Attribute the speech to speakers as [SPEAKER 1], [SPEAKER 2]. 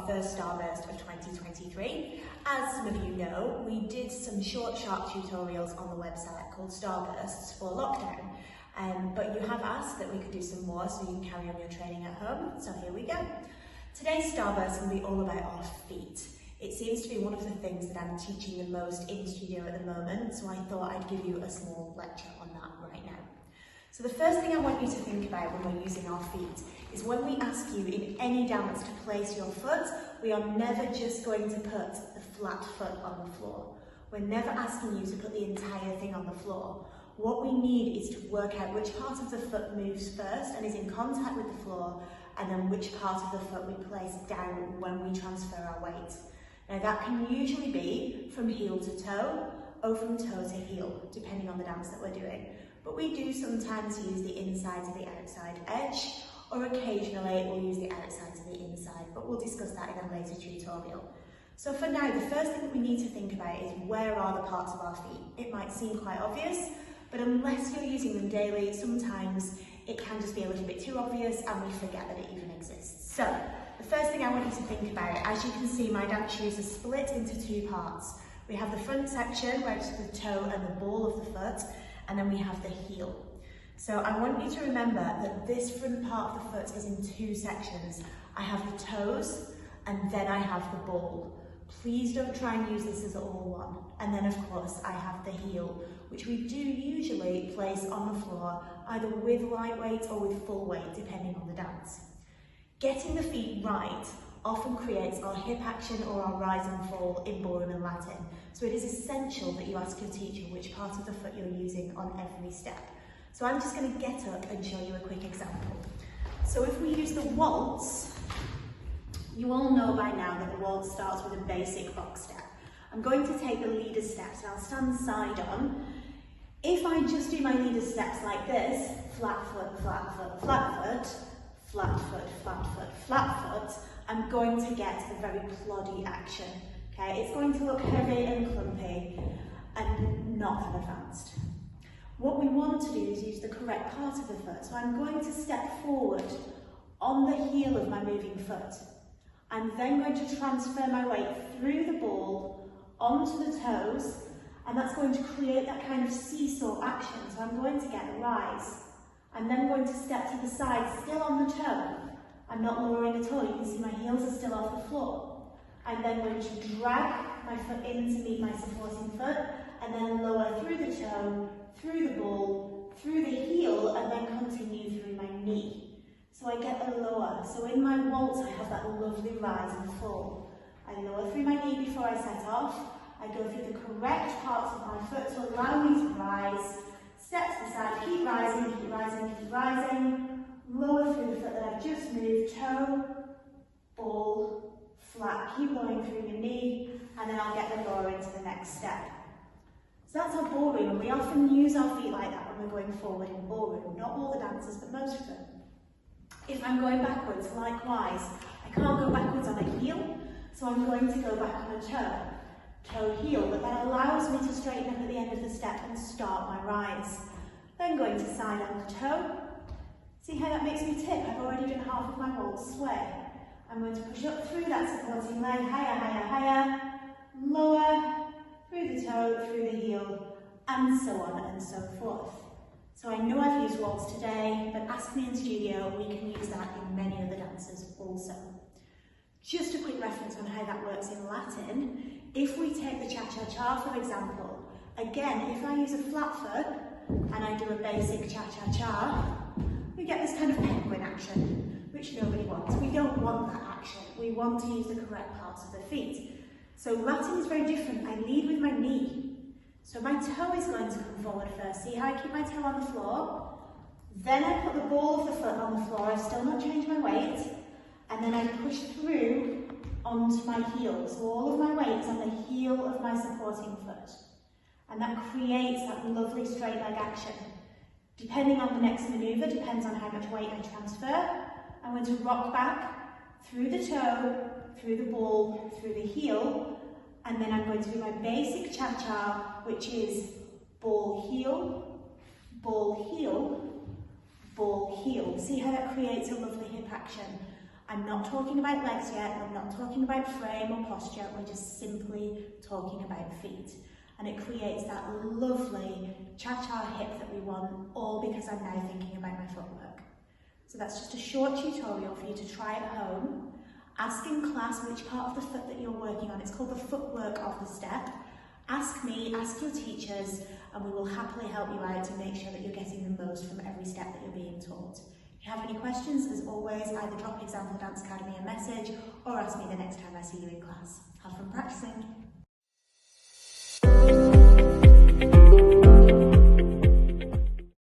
[SPEAKER 1] our first Starburst of 2023. As some of you know, we did some short, sharp tutorials on the website called Starbursts for lockdown. But you have asked that we could do some more so you can carry on your training at home, so here we go. Today's Starburst will be all about our feet. It seems to be one of the things that I'm teaching the most in studio at the moment, so I thought I'd give you a small lecture on that right now. So the first thing I want you to think about when we're using our feet is when we ask you in any dance to place your foot, we are never just going to put the flat foot on the floor. We're never asking you to put the entire thing on the floor. What we need is to work out which part of the foot moves first and is in contact with the floor, and then which part of the foot we place down when we transfer our weight. Now that can usually be from heel to toe or from toe to heel, depending on the dance that we're doing. But we do sometimes use the inside to the outside edge, or occasionally we'll use the outside to the inside, but we'll discuss that in a later tutorial. So for now, the first thing that we need to think about is where are the parts of our feet? It might seem quite obvious, but unless you're using them daily, sometimes it can just be a little bit too obvious and we forget that it even exists. So the first thing I want you to think about, as you can see, my dance shoes are split into two parts. We have the front section where it's the toe and the ball of the foot, and then we have the heel. So I want you to remember that this front part of the foot is in two sections. I have the toes and then I have the ball. Please don't try and use this as all one. And then of course I have the heel, which we do usually place on the floor either with light weight or with full weight, depending on the dance. Getting the feet right often creates our hip action or our rise and fall in ballroom and Latin. So it is essential that you ask your teacher which part of the foot you're using on every step. So I'm just going to get up and show you a quick example. So if we use the waltz, you all know by now that the waltz starts with a basic box step. I'm going to take the leader steps and I'll stand side on. If I just do my leader steps like this, flat foot, flat foot, flat foot, flat foot, flat foot, flat foot, I'm going to get a very ploddy action. Okay, it's going to look heavy and clumpy and not that advanced. What we want to do is use the correct part of the foot. So I'm going to step forward on the heel of my moving foot. I'm then going to transfer my weight through the ball onto the toes, and that's going to create that kind of seesaw action. So I'm going to get a rise. I'm then going to step to the side, still on the toe. I'm not lowering at all. You can see my heels are still off the floor. I'm then going to drag my foot in to meet my supporting foot, and then lower through the toe, through the ball, through the heel, and then continue through my knee. So I get a lower. So in my waltz, I have that lovely rise and fall. I lower through my knee before I set off. I go through the correct parts of my foot to allow me to rise. Step to the side, keep rising, keep rising, keep rising. Lower through the foot that I've just moved, toe, ball, flat. Keep going through your knee, and then I'll get the lower into the next step. So that's our ballroom, and we often use our feet like that when we're going forward in ballroom. Not all the dancers, but most of them. If I'm going backwards, likewise, I can't go backwards on a heel, so I'm going to go back on a toe. Toe, heel, but that allows me to straighten up at the end of the step and start my rise. Then going to side on the toe. See how that makes me tip? I've already done half of my waltz sway. I'm going to push up through that supporting leg, higher, higher, higher, lower, through the toe, through the heel, and so on and so forth. So I know I've used waltz today, but ask me in studio, we can use that in many other dances also. Just a quick reference on how that works in Latin. If we take the cha-cha-cha for example, again, if I use a flat foot and I do a basic cha-cha-cha, we get this kind of penguin action, which nobody wants. We don't want that action. We want to use the correct parts of the feet. So Latin is very different. I lead with my knee. So my toe is going to come forward first. See how I keep my toe on the floor? Then I put the ball of the foot on the floor. I've still not changed my weight. And then I push through onto my heel. So all of my weight is on the heel of my supporting foot. And that creates that lovely straight leg action. Depending on the next manoeuvre, depends on how much weight I transfer. I'm going to rock back through the toe, through the ball, through the heel, and then I'm going to do my basic cha-cha, which is ball, heel, ball, heel, ball, heel. See how that creates a lovely hip action? I'm not talking about legs yet, I'm not talking about frame or posture, we're just simply talking about feet. And it creates that lovely cha-cha hip that we want, all because I'm now thinking about my footwork. So that's just a short tutorial for you to try at home. Ask in class which part of the foot that you're working on. It's called the footwork of the step. Ask me, ask your teachers, and we will happily help you out to make sure that you're getting the most from every step that you're being taught. If you have any questions, as always, either drop Example Dance Academy a message or ask me the next time I see you in class. Have fun practicing.